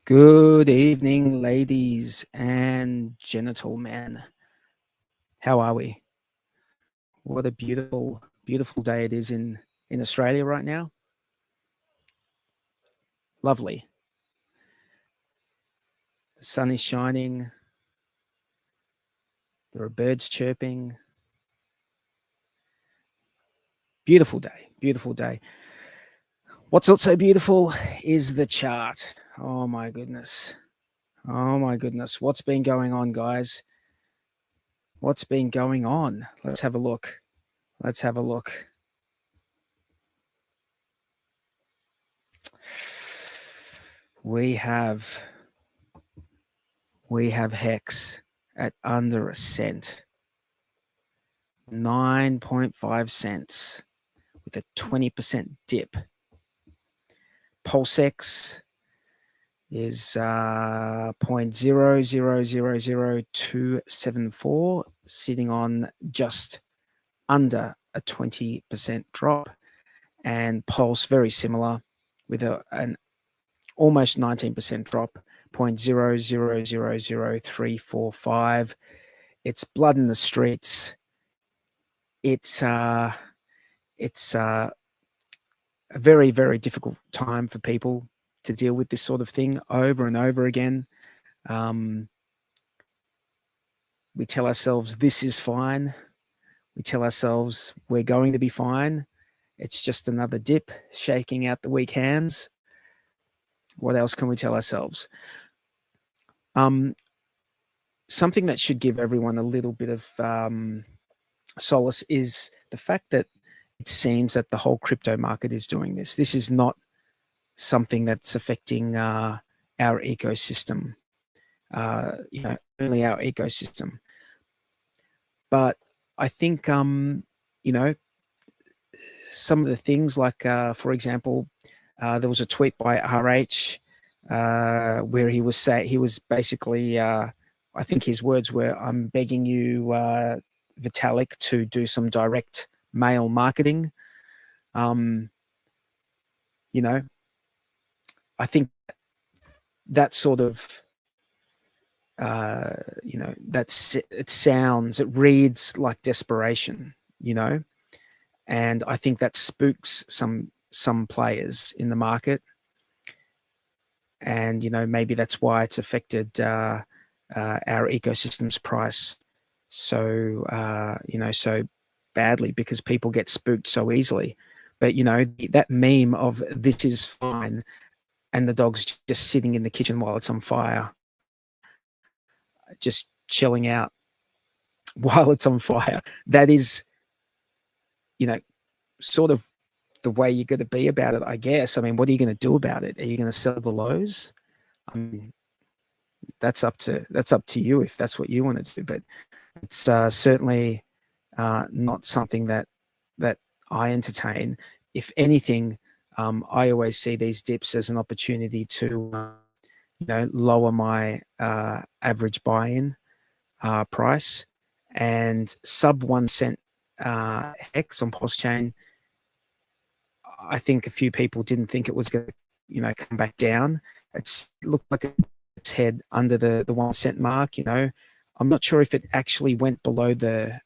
Good evening, ladies and gentlemen. How are we? What a beautiful, beautiful day it is in Australia right now. Lovely. The sun is shining. There are birds chirping. Beautiful day, beautiful day. What's not so beautiful is the chart. Oh my goodness. Oh my goodness. What's been going on, guys? What's been going on? Let's have a look. Let's have a look. We have HEX at under a cent, 9.5 cents with a 20% dip. PulseX is 0.000274, sitting on just under a 20% drop. And Pulse, very similar, with an almost 19% drop, 0.000345. It's blood in the streets. It's a very, very difficult time for people to deal with this sort of thing over and over again. We tell ourselves this is fine. We tell ourselves we're going to be fine. It's just another dip shaking out the weak hands. What else can we tell ourselves? Something that should give everyone a little bit of solace is the fact that it seems that the whole crypto market is doing this. This is not something that's affecting our ecosystem, only our ecosystem. But I think, some of the things like, for example, there was a tweet by RH where he was basically, I think his words were, "I'm begging you, Vitalik, to do some direct mail marketing." I think that sort of, it reads like desperation, and I think that spooks some players in the market. And, maybe that's why it's affected our ecosystem's price so badly, because people get spooked so easily. But, that meme of this is fine and the dog's just sitting in the kitchen while it's on fire, just chilling out while it's on fire, that is, sort of the way you're going to be about it, I guess. I mean, what are you going to do about it? Are you going to sell the lows? I mean, that's up to you if that's what you want to do. But it's certainly not something that I entertain. If anything, I always see these dips as an opportunity to, lower my average buy-in price. And sub 1 cent HEX on PulseChain, I think a few people didn't think it was going to, come back down. It looked like its head under the 1 cent mark. I'm not sure if it actually went below the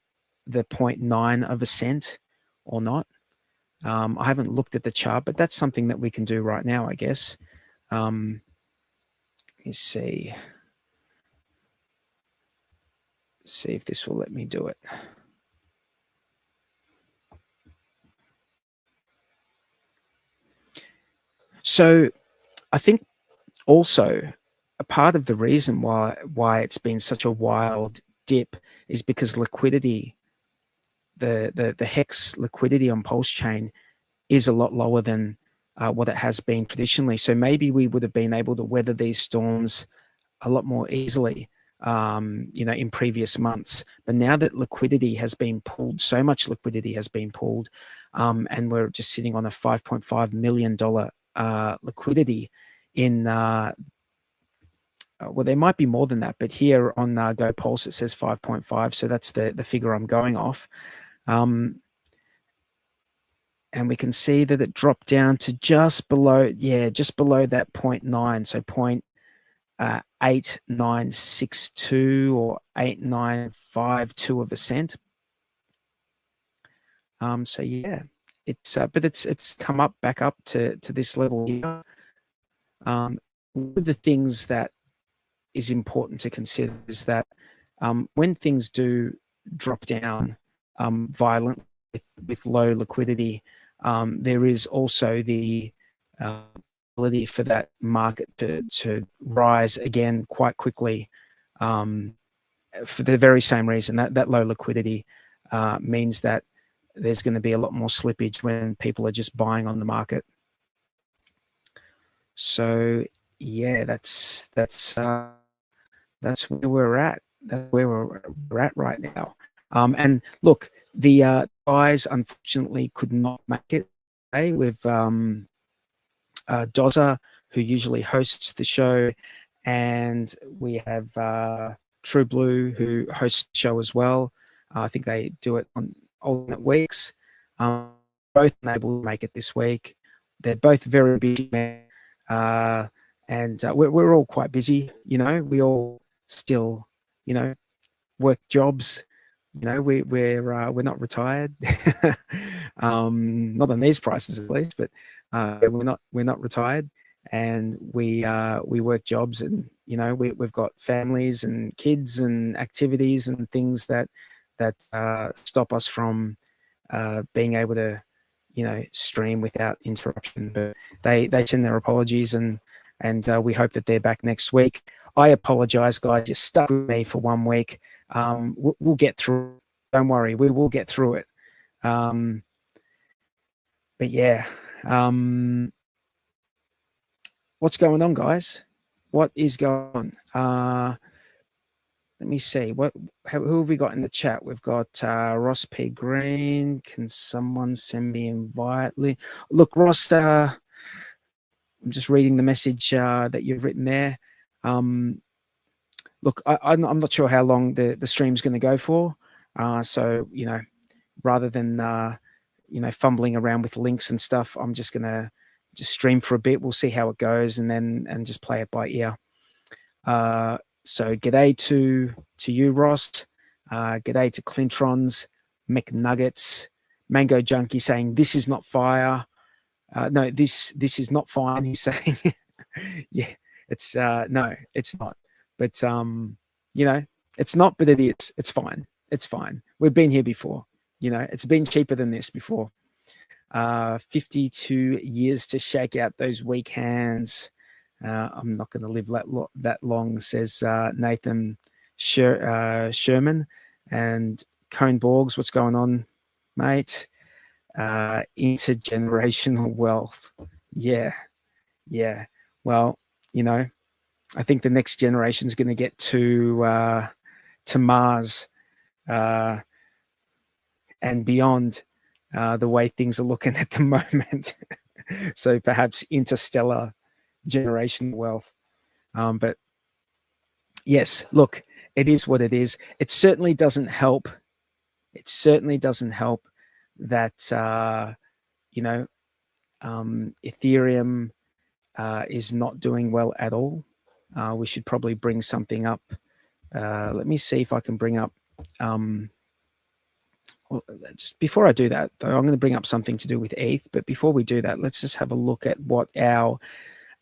0.9 of a cent or not. I haven't looked at the chart, but that's something that we can do right now, I guess. Let's see if this will let me do it. So I think also a part of the reason why it's been such a wild dip is because liquidity, the HEX liquidity on PulseChain is a lot lower than what it has been traditionally. So maybe we would have been able to weather these storms a lot more easily, in previous months. But now that liquidity has been pulled, so much liquidity has been pulled, and we're just sitting on a $5.5 million liquidity in, well, there might be more than that, but here on Go Pulse, it says 5.5. So that's the figure I'm going off. And we can see that it dropped down to just below that 0.9. So 8962 or 8952 of a cent. So yeah, it's but it's come up back up to this level here. One of the things that is important to consider is that when things do drop down violently with low liquidity, there is also the ability for that market to rise again quite quickly, for the very same reason that low liquidity means that there's going to be a lot more slippage when people are just buying on the market. So yeah, that's where we're at. That's where we're at right now. And look, the guys unfortunately could not make it today with Dozza, who usually hosts the show, and we have True Blue, who hosts the show as well. I think they do it on alternate weeks. Both unable to make it this week. They're both very busy men, and we're all quite busy. You know, we all still, you know, work jobs. You know, we're not retired, not on these prices at least, but we're not retired, and we work jobs, and you know we've got families and kids and activities and things that stop us from being able to, you know, stream without interruption. But they send their apologies, and we hope that they're back next week. I apologize, guys. You stuck with me for 1 week. We'll get through. Don't worry, we will get through it. But yeah, what's going on, guys? What is going on? Let me see. Who have we got in the chat? We've got Ross P. Green. Can someone send me invite? Look, Ross, I'm just reading the message that you've written there. Look, I'm not sure how long the stream's going to go for. So, you know, rather than, you know, fumbling around with links and stuff, I'm just going to just stream for a bit. We'll see how it goes, and just play it by ear. So g'day to you, Ross. G'day to Clintrons, McNuggets, Mango Junkie saying, this is not fire. No, this is not fine, he's saying. Yeah, it's no, it's not. But you know, it's not, but it is. It's fine. It's fine. We've been here before. You know, it's been cheaper than this before. 52 years to shake out those weak hands. I'm not going to live that long, says Nathan Sherman. And Cone Borgs, what's going on, mate? Intergenerational wealth. Yeah. Well, you know, I think the next generation is going to get to Mars and beyond, the way things are looking at the moment. So perhaps interstellar generational wealth. But yes, look, it is what it is. It certainly doesn't help. It certainly doesn't help that you know, Ethereum is not doing well at all. We should probably bring something up. Let me see if I can bring up. Well, just before I do that, though, I'm going to bring up something to do with ETH. But before we do that, let's just have a look at what our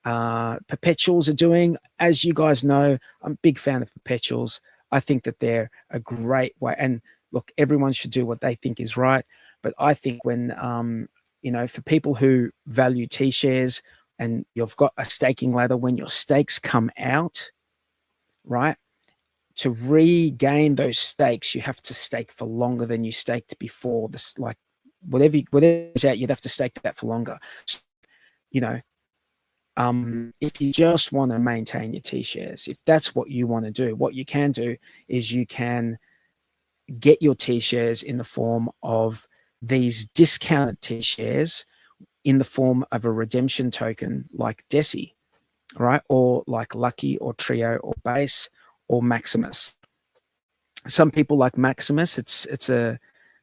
perpetuals are doing. As you guys know, I'm a big fan of perpetuals. I think that they're a great way. And look, everyone should do what they think is right. But I think when, you know, for people who value T-shares and you've got a staking ladder, when your stakes come out, right, to regain those stakes, you have to stake for longer than you staked before. This, like, whatever's out, you'd have to stake that for longer. So, you know, if you just want to maintain your T-shares, if that's what you want to do, what you can do is you can get your T-shares in the form of these discounted T-shares in the form of a redemption token like DESI, right? Or like Lucky or Trio or Base or Maximus. Some people like Maximus. That's a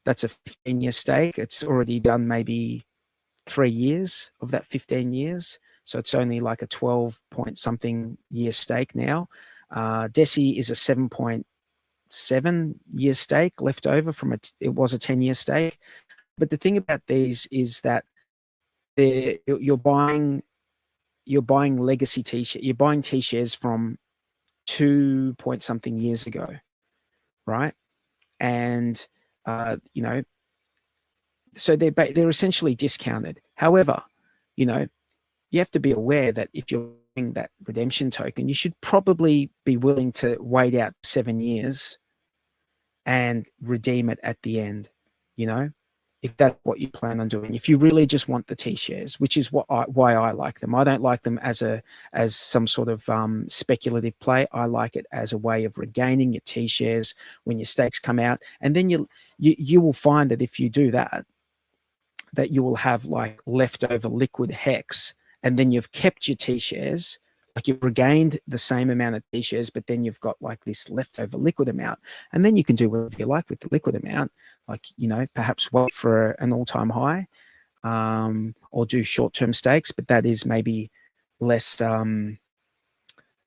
15-year stake. It's already done maybe 3 years of that 15 years. So it's only like a 12 point something year stake now. Deci is a 7.7 year stake left over from it. It was a 10-year stake. But the thing about these is that you're buying legacy T-shares. You're buying T-shares from 2 point something years ago, right? And you know, so they're essentially discounted. However, you know, you have to be aware that if you're buying that redemption token, you should probably be willing to wait out 7 years and redeem it at the end, you know, if that's what you plan on doing. If you really just want the T-shares, which is why I like them. I don't like them as some sort of speculative play. I like it as a way of regaining your T-shares when your stakes come out. And then you will find that if you do that, that you will have like leftover liquid HEX, and then you've kept your T-shares, like you've regained the same amount of T-shares, but then you've got like this leftover liquid amount, and then you can do whatever you like with the liquid amount, like, you know, perhaps wait for an all-time high, or do short-term stakes, but that is maybe less, you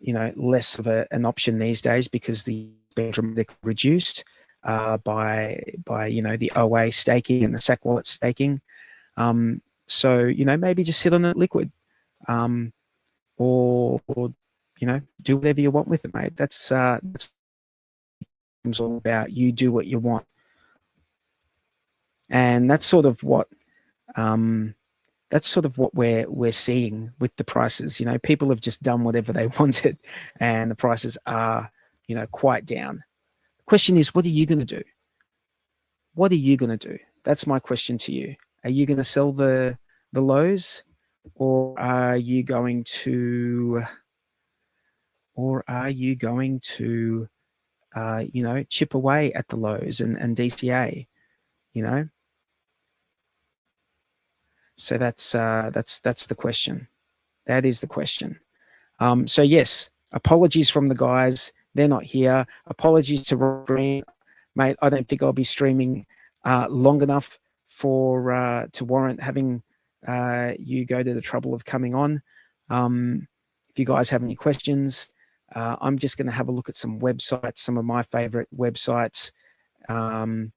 know, less of an option these days because the been dramatically reduced by you know, the OA staking and the SAC wallet staking. So, you know, maybe just sit on it liquid, or you know, do whatever you want with it, mate. That's all about. You do what you want, and that's sort of what we're seeing with the prices. You know, people have just done whatever they wanted, and the prices are, you know, quite down. The question is, what are you going to do? What are you going to do? That's my question to you. Are you going to sell the lows, or are you going to, you know, chip away at the lows and DCA, you know? So that's the question. That is the question. So yes, apologies from the guys. They're not here. Apologies to Rob Green, mate. I don't think I'll be streaming long enough for to warrant having you go to the trouble of coming on. If you guys have any questions, I'm just going to have a look at some websites, some of my favorite websites, and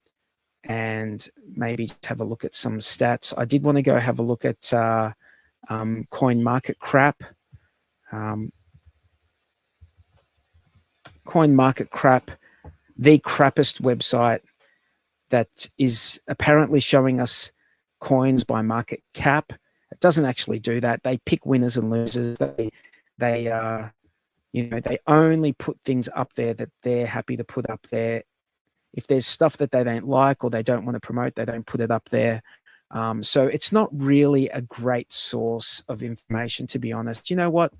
maybe have a look at some stats. I did want to go have a look at Coin Market Crap. Coin Market Crap, the crappest website that is apparently showing us coins by market cap. It doesn't actually do that. They pick winners and losers. They you know, they only put things up there that they're happy to put up there. If there's stuff that they don't like or they don't want to promote, they don't put it up there. So it's not really a great source of information, to be honest. You know what?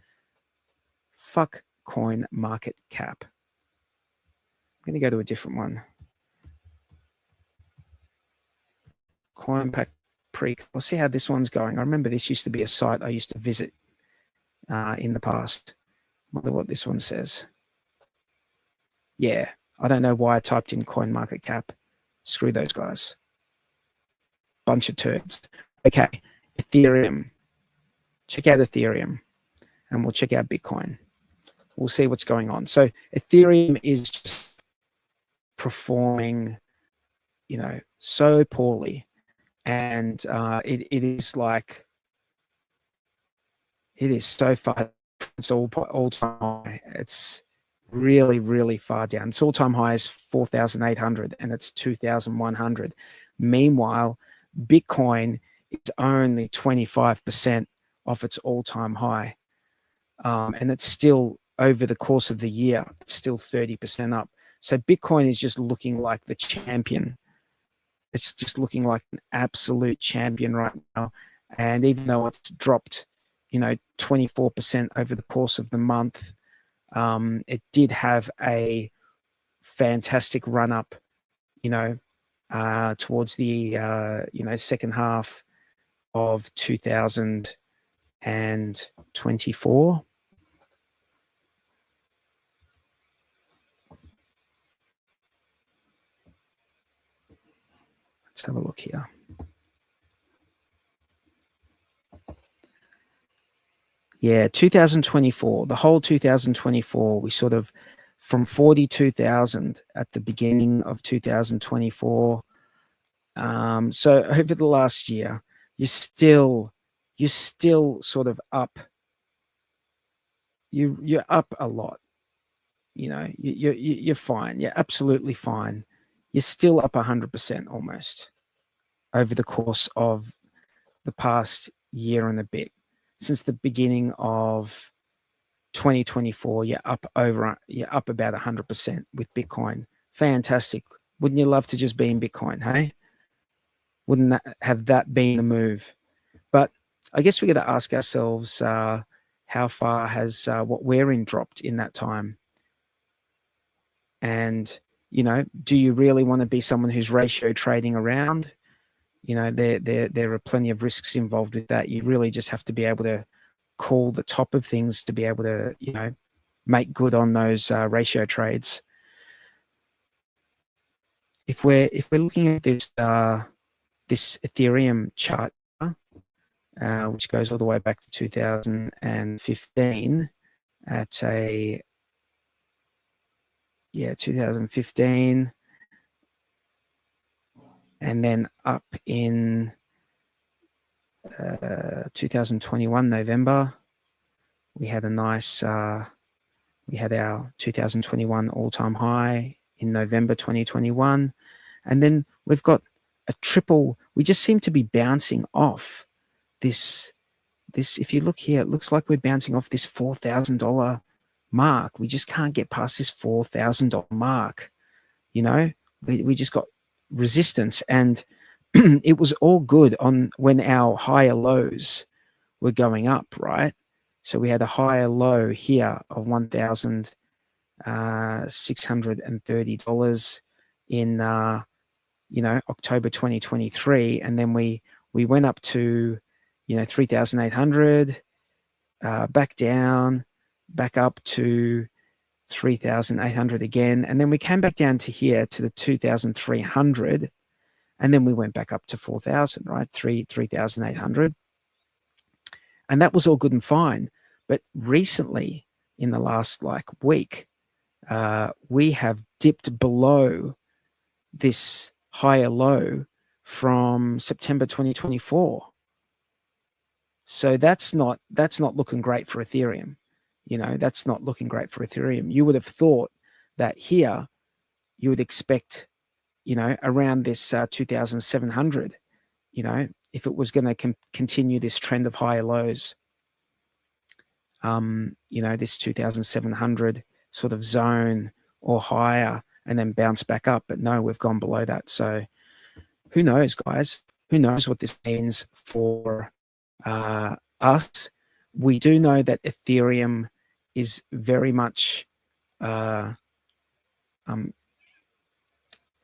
Fuck Coin Market Cap. I'm going to go to a different one. Coin Pack Pre. We'll see how this one's going. I remember this used to be a site I used to visit in the past. I wonder what this one says. Yeah, I don't know why I typed in Coin Market Cap. Screw those guys. Bunch of turds. Okay, Ethereum. Check out Ethereum, and we'll check out Bitcoin. We'll see what's going on. So Ethereum is just performing, you know, so poorly, and it is like, it is so far. It's all time high. It's really, really far down. Its all-time high is 4,800, and it's 2,100. Meanwhile, Bitcoin is only 25% off its all-time high, and it's still, over the course of the year, it's still 30% up. So Bitcoin is just looking like the champion. It's just looking like an absolute champion right now. And even though it's dropped, you know, 24% over the course of the month, it did have a fantastic run up, you know, towards the you know, second half of 2024. Let's have a look here. Yeah, 2024, the whole 2024, we sort of from 42,000 at the beginning of 2024. So over the last year, you're still sort of up. You're up a lot. You know, you're fine. You're absolutely fine. You're still up 100% almost over the course of the past year and a bit. Since the beginning of 2024, you're up about 100% with Bitcoin. Fantastic. Wouldn't you love to just be in Bitcoin, hey? Wouldn't that have that been the move? But I guess we got to ask ourselves, how far has what we're in dropped in that time? And, you know, do you really want to be someone who's ratio trading around? You know, there are plenty of risks involved with that. You really just have to be able to call the top of things to be able to, you know, make good on those ratio trades. If we're looking at this this Ethereum chart, which goes all the way back to 2015 at a 2015, and then up in 2021 November, we had a nice we had our 2021 all-time high in November 2021, and then we've got a triple. We just seem to be bouncing off this. If you look here, it looks like we're bouncing off this $4,000 mark. We just can't get past this $4,000 mark. You know, we just got resistance, and it was all good on when our higher lows were going up, right? So we had a higher low here of $1,630 in you know, October 2023, and then we went up to, you know, 3,800, back down, back up to 3,800 again, and then we came back down to here to the 2,300, and then we went back up to 4,000, right? 3,800, and that was all good and fine. But recently, in the last like week, we have dipped below this higher low from September 2024. So that's not looking great for Ethereum. You know, that's not looking great for Ethereum. You would have thought that here you would expect, you know, around this 2,700, you know, if it was going to continue this trend of higher lows, you know, this 2,700 sort of zone or higher, and then bounce back up. But no, we've gone below that. So who knows, guys? Who knows what this means for us? We do know that Ethereum is very much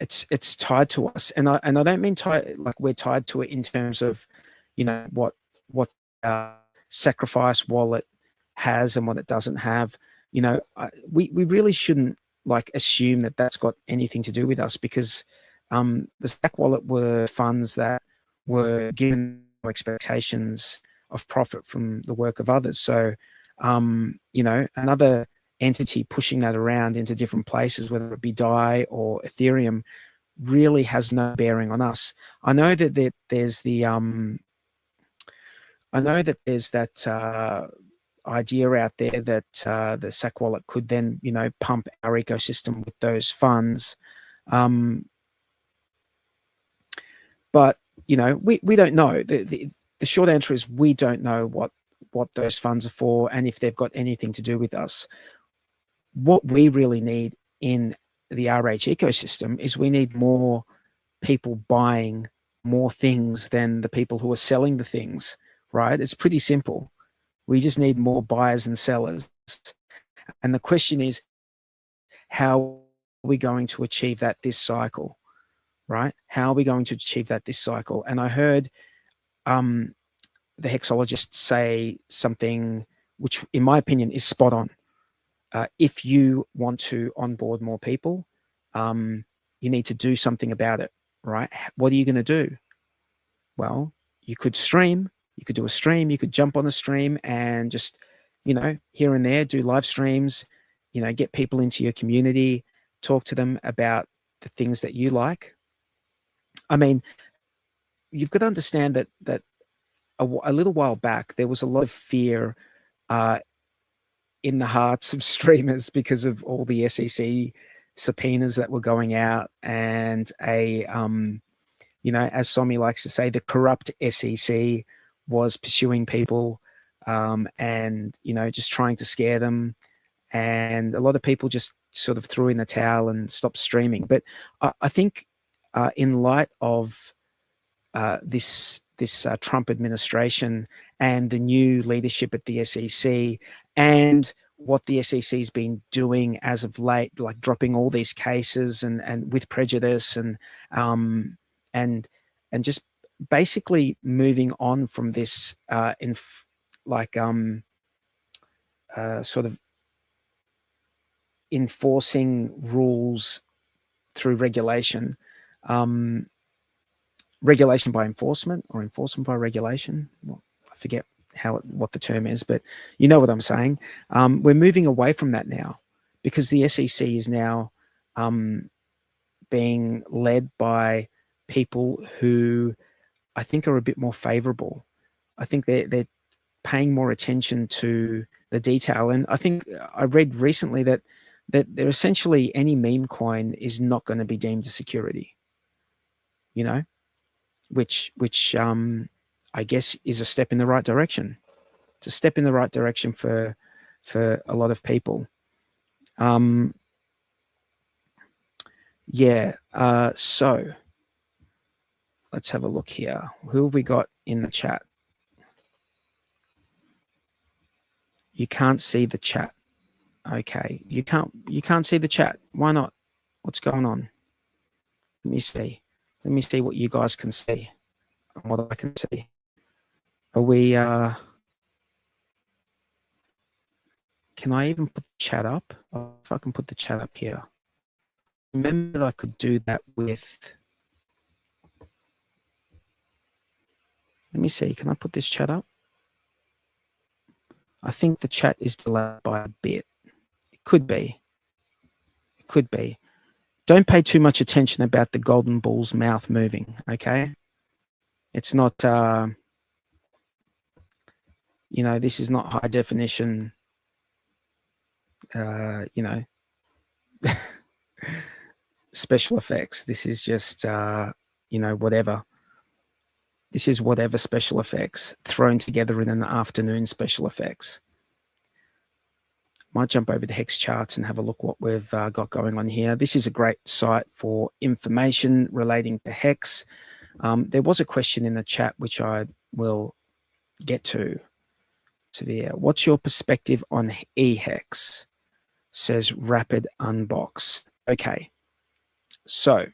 it's tied to us, and I don't mean tied like we're tied to it in terms of, you know, what Sacrifice wallet has and what it doesn't have. You know, we really shouldn't like assume that that's got anything to do with us, because the Stack wallet were funds that were given no expectations of profit from the work of others. So, you know, another entity pushing that around into different places, whether it be DAI or Ethereum, really has no bearing on us. I know that there's the that idea out there that the SAC wallet could then, you know, pump our ecosystem with those funds. But, you know, we don't know. The short answer is we don't know what those funds are for and if they've got anything to do with us. What we really need in the RH ecosystem is we need more people buying more things than the people who are selling the things, right? It's pretty simple. We just need more buyers and sellers. And the question is, how are we going to achieve that this cycle, right? How are we going to achieve that this cycle? And I heard the hexologist say something which, in my opinion, is spot on. If you want to onboard more people, you need to do something about it, right? What are you going to do? Well, you could stream. You could do a stream. You could jump on a stream and just here and there, do live streams, get people into your community, talk to them about the things that you like. I mean, you've got to understand that a little while back, there was a lot of fear in the hearts of streamers because of all the SEC subpoenas that were going out, and as Somi likes to say, the corrupt SEC was pursuing people and just trying to scare them, and a lot of people just sort of threw in the towel and stopped streaming. But I think in light of this Trump administration and the new leadership at the SEC, and what the SEC has been doing as of late, like dropping all these cases and with prejudice and just basically moving on from this sort of enforcing rules through regulation. Regulation by enforcement, or enforcement by regulation. Well, I forget what the term is, but you know what I'm saying. We're moving away from that now, because the SEC is now being led by people who I think are a bit more favorable. I think they're paying more attention to the detail. And I think I read recently that they're essentially, any meme coin is not going to be deemed a security, which I guess is a step in the right direction. It's a step in the right direction for a lot of people. So let's have a look here. Who have we got in the chat? You can't see the chat. Okay, you can't see the chat. Why not? What's going on? Let me see. Let me see what you guys can see and what I can see. Are we can I even put the chat up? Oh, if I can put the chat up here. Remember that I could do that with, let me see, can I put this chat up? I think the chat is delayed by a bit. It could be. It could be. Don't pay too much attention about the golden bull's mouth moving, okay? It's not, this is not high definition, special effects. This is just, whatever. This is whatever special effects thrown together in an afternoon special effects. Might jump over the HEX charts and have a look what we've got going on here. This is a great site for information relating to HEX. There was a question in the chat, which I will get to there. What's your perspective on EHEX? Says Rapid Unbox. Okay, so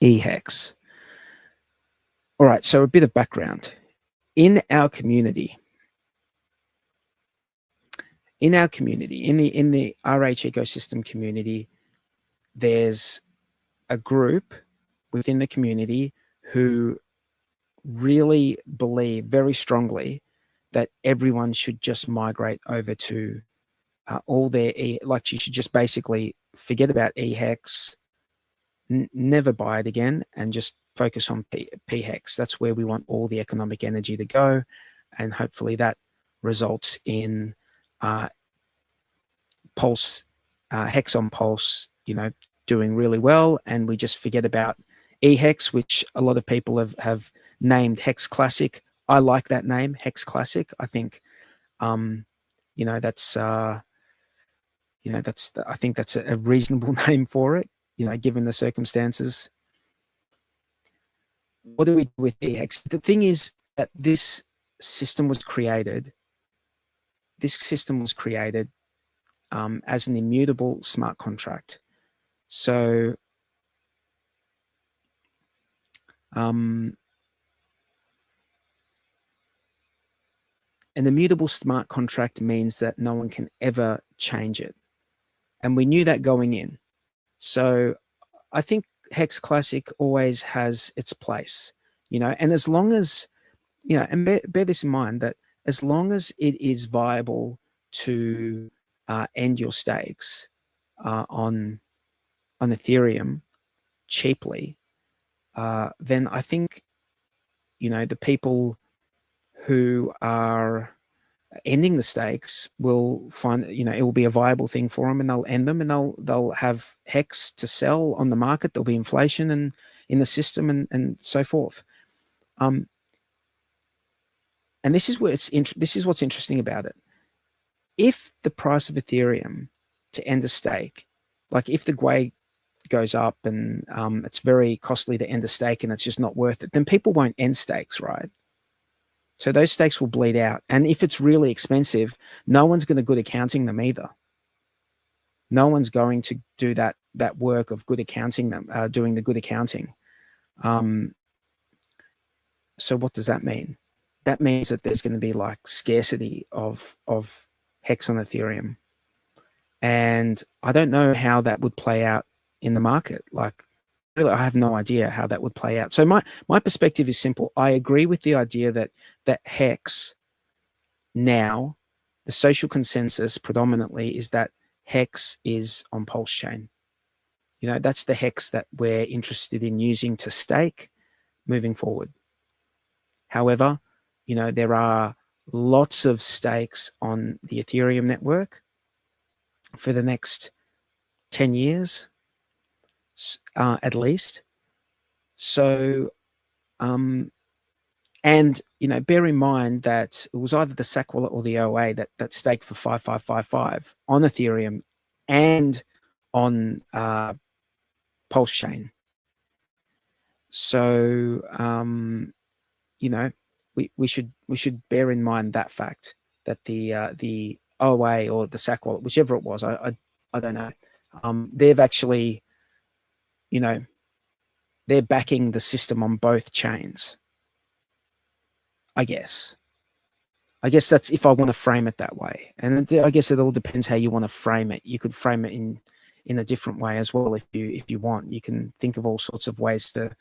EHEX. All right, so a bit of background. In our community, in the RH ecosystem community, there's a group within the community who really believe very strongly that everyone should just migrate over to all their, like, you should just basically forget about EHEX, never buy it again, and just focus on PHEX. That's where we want all the economic energy to go, and hopefully that results in Pulse, HEX on Pulse, doing really well, and we just forget about EHEX, which a lot of people have named HEX Classic. I like that name, HEX Classic. I think, that's I think that's a reasonable name for it, given the circumstances. What do we do with EHEX? The thing is that this system was created as an immutable smart contract. So an immutable smart contract means that no one can ever change it. And we knew that going in. So I think HEX Classic always has its place, and as long as, and bear this in mind, that as long as it is viable to end your stakes on Ethereum cheaply, then I think, the people who are ending the stakes will find, it will be a viable thing for them, and they'll end them, and they'll have HEX to sell on the market. There'll be inflation and in the system and so forth. And this is where this is what's interesting about it. If the price of Ethereum to end a stake, like if the GWei goes up and it's very costly to end a stake and it's just not worth it, then people won't end stakes, right? So those stakes will bleed out. And if it's really expensive, no one's going to good accounting them either. No one's going to do that work of good accounting them, doing the good accounting. So what does that mean? That means that there's going to be like scarcity of HEX on Ethereum. And I don't know how that would play out in the market. Like, really, I have no idea how that would play out. So my perspective is simple. I agree with the idea that HEX now, the social consensus predominantly is that HEX is on PulseChain. That's the HEX that we're interested in using to stake moving forward. However, there are lots of stakes on the Ethereum network for the next 10 years, at least. So, and, bear in mind that it was either the SAC wallet or the OA that staked for 5555 on Ethereum and on PulseChain. So, we should bear in mind that fact, that the OA or the SAC wallet, whichever it was, I don't know, they've actually, they're backing the system on both chains. I guess that's if I want to frame it that way. And I guess it all depends how you want to frame it. You could frame it in a different way as well if you want. You can think of all sorts of ways to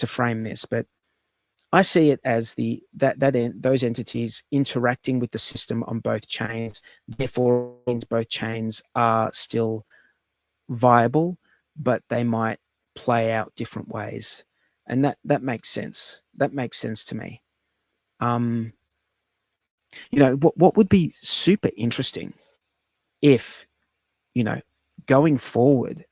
frame this, but I see it as those entities interacting with the system on both chains. Therefore, means both chains are still viable, but they might play out different ways, and that makes sense. That makes sense to me. What would be super interesting if, going forward,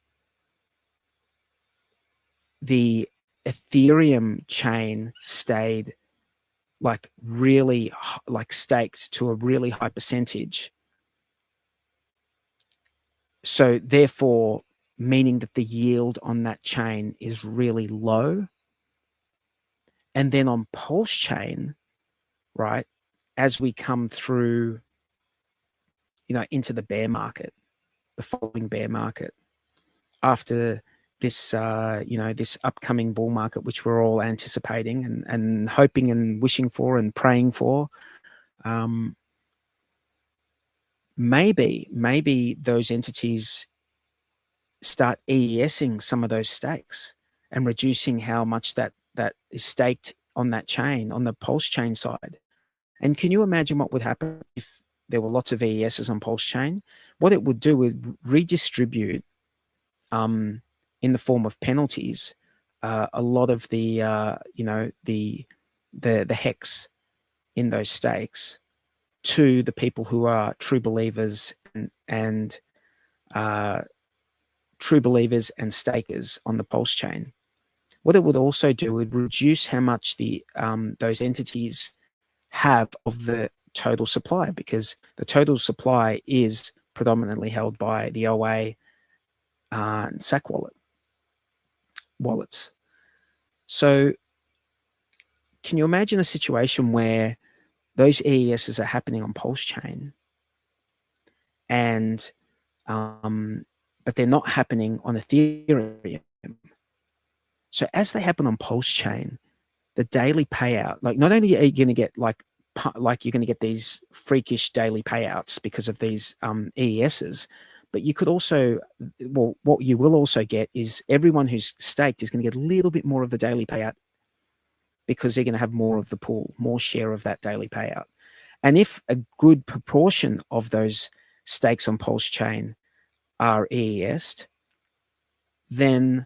the Ethereum chain stayed like really like staked to a really high percentage. So therefore, meaning that the yield on that chain is really low. And then on PulseChain, right, as we come through, into the bear market, the following bear market, after this, this upcoming bull market, which we're all anticipating and hoping and wishing for and praying for, maybe those entities start EESing some of those stakes and reducing how much that is staked on that chain, on the PulseChain side. And can you imagine what would happen if there were lots of EESs on PulseChain? What it would do would redistribute, in the form of penalties, a lot of the the HEX in those stakes to the people who are true believers and true believers and stakers on the PulseChain. What it would also do would reduce how much the those entities have of the total supply, because the total supply is predominantly held by the OA and SAC wallets. So can you imagine a situation where those EESs are happening on PulseChain and but they're not happening on Ethereum? So as they happen on PulseChain, the daily payout, like not only are you going to get like you're going to get these freakish daily payouts because of these EESs, but you could also, well, what you will also get is everyone who's staked is going to get a little bit more of the daily payout because they're going to have more of the pool, more share of that daily payout. And if a good proportion of those stakes on PulseChain are EES'd, then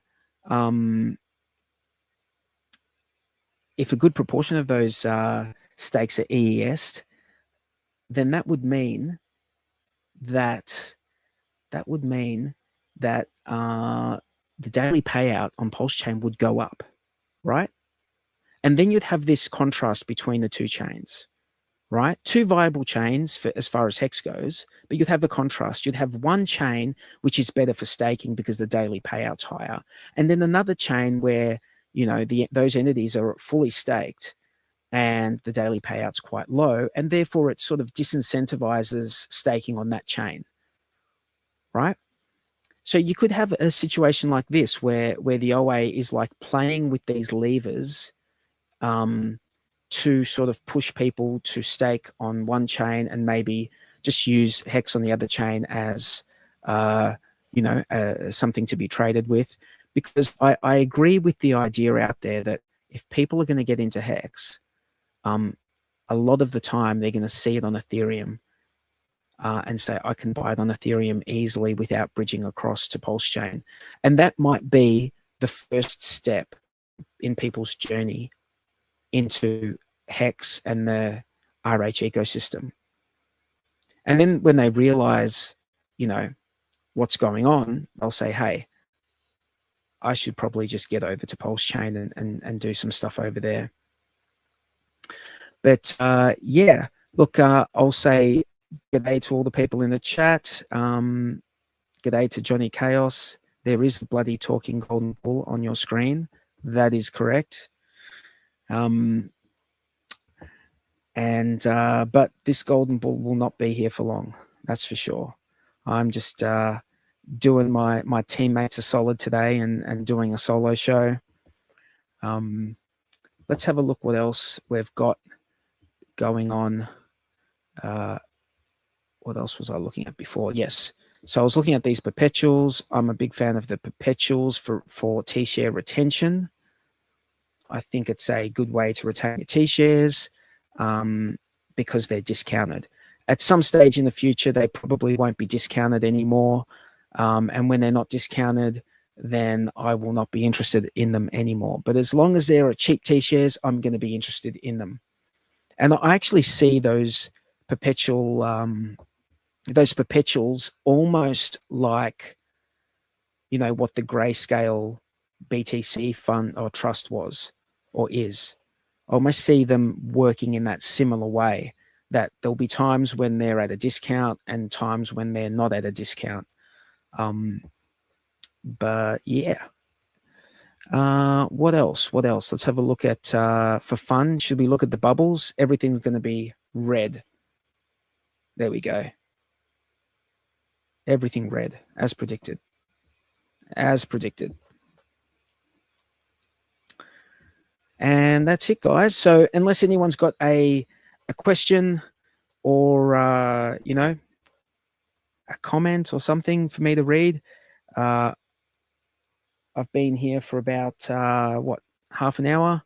if a good proportion of those stakes are EES'd, then that would mean that the daily payout on PulseChain would go up, right? And then you'd have this contrast between the two chains, right? Two viable chains for as far as HEX goes, but you'd have a contrast. You'd have one chain which is better for staking because the daily payout's higher, and then another chain where, you know, those entities are fully staked and the daily payout's quite low, and therefore it sort of disincentivizes staking on that chain, right? So you could have a situation like this where the OA is like playing with these levers to sort of push people to stake on one chain and maybe just use HEX on the other chain as, something to be traded with. Because I agree with the idea out there that if people are going to get into HEX, a lot of the time they're going to see it on Ethereum and say, I can buy it on Ethereum easily without bridging across to PulseChain. And that might be the first step in people's journey into HEX and the RH ecosystem. And then when they realize, you know, what's going on, they'll say, hey, I should probably just get over to PulseChain and do some stuff over there. But yeah, look, I'll say g'day to all the people in the chat. G'day to Johnny Chaos. There is a bloody talking golden bull on your screen. That is correct. But this golden bull will not be here for long. That's for sure. I'm just doing my teammates a solid today and doing a solo show. Let's have a look what else we've got going on. What else was I looking at before? Yes. So I was looking at these perpetuals. I'm a big fan of the perpetuals for T-share retention. I think it's a good way to retain your T-shares because they're discounted. At some stage in the future, they probably won't be discounted anymore. And when they're not discounted, then I will not be interested in them anymore. But as long as they're cheap T-shares, I'm going to be interested in them. And I actually see those perpetuals almost like, you know, what the Grayscale BTC fund or trust was or is. I almost see them working in that similar way, that there'll be times when they're at a discount and times when they're not at a discount. But yeah. What else? Let's have a look at, for fun, should we look at the bubbles? Everything's going to be red. There we go. Everything red, as predicted. As predicted. And that's it, guys. So unless anyone's got a question or, you know, a comment or something for me to read, I've been here for about, half an hour.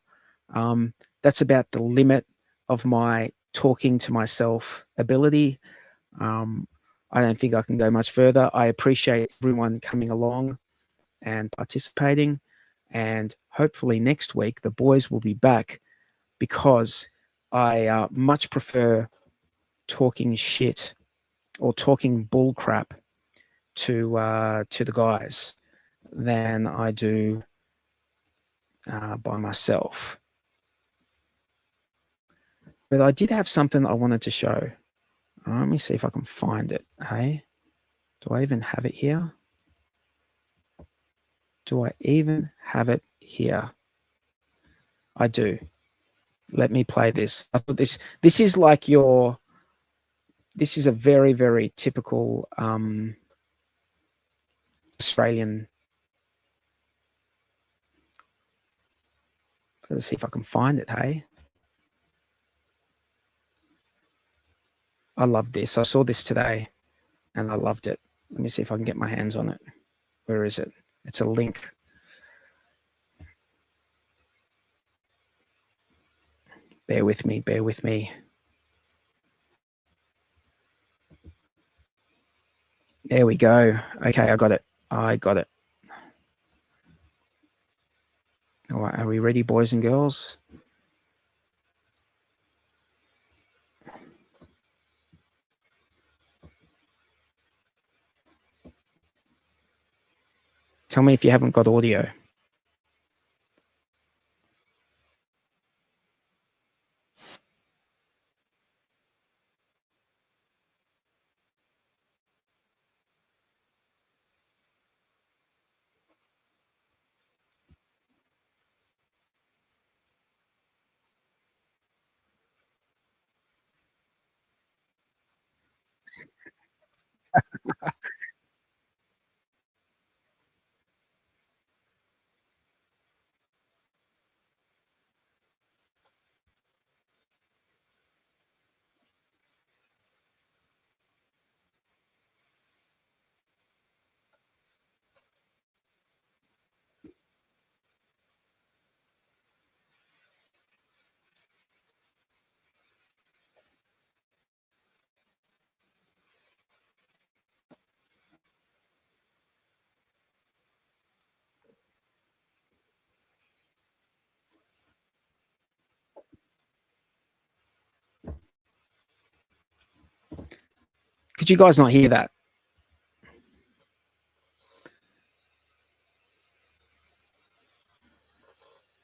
That's about the limit of my talking to myself ability. I don't think I can go much further. I appreciate everyone coming along and participating. And hopefully next week, the boys will be back because I much prefer talking shit or talking bull crap to the guys than I do by myself. But I did have something I wanted to show. Let me see if I can find it. Hey, do I even have it here? Do I even have it here? I do. Let me play this. I thought this is like your, this is a very, very typical Australian. Let's see if I can find it, hey. I love this. I saw this today and I loved it. Let me see if I can get my hands on it. Where is it? It's a link. Bear with me, bear with me. There we go. Okay, I got it. I got it. All right, are we ready, boys and girls? Tell me if you haven't got audio. Could you guys not hear that?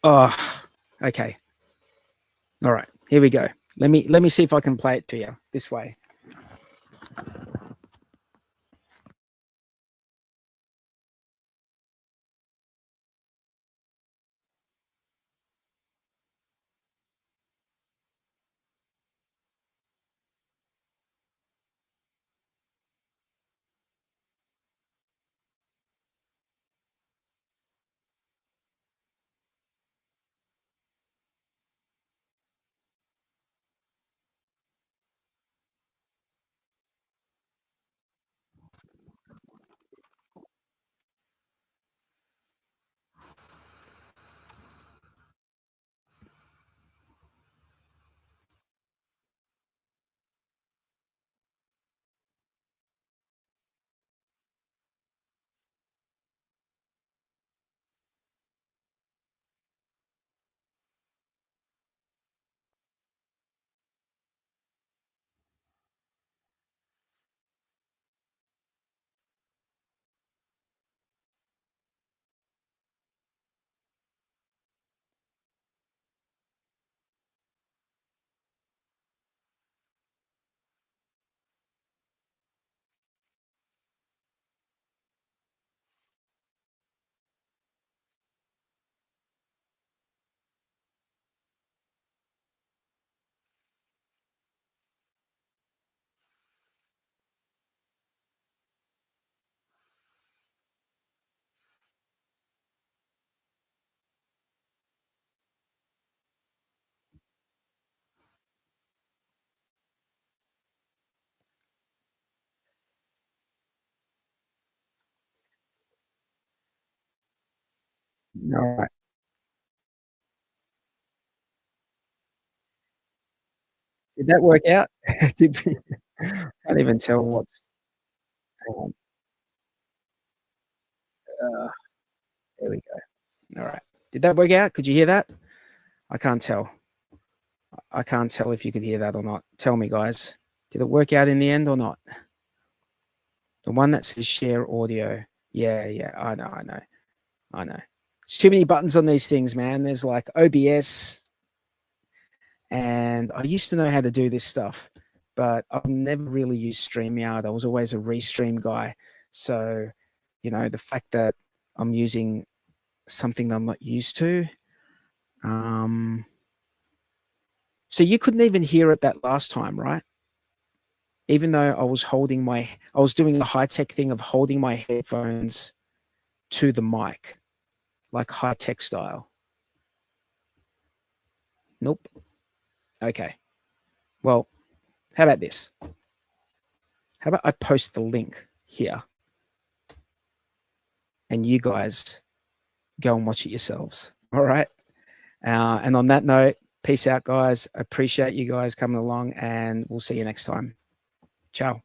Oh, okay. All right, here we go. Let me see if I can play it to you this way. All right. Did that work out? Did we? I can't even tell what's. Hang on. Uh, there we go. All right. Did that work out? Could you hear that? I can't tell. I can't tell if you could hear that or not. Tell me, guys. Did it work out in the end or not? The one that says share audio. Yeah, yeah. I know. I know. I know. There's too many buttons on these things, man. There's like OBS, and I used to know how to do this stuff, but I've never really used StreamYard. I was always a restream guy. So, the fact that I'm using something that I'm not used to. So you couldn't even hear it that last time, right? Even though I was doing a high tech thing of holding my headphones to the mic, like high tech style. Nope. Okay. Well, how about this? How about I post the link here and you guys go and watch it yourselves? All right. And on that note, peace out, guys. Appreciate you guys coming along, and we'll see you next time. Ciao.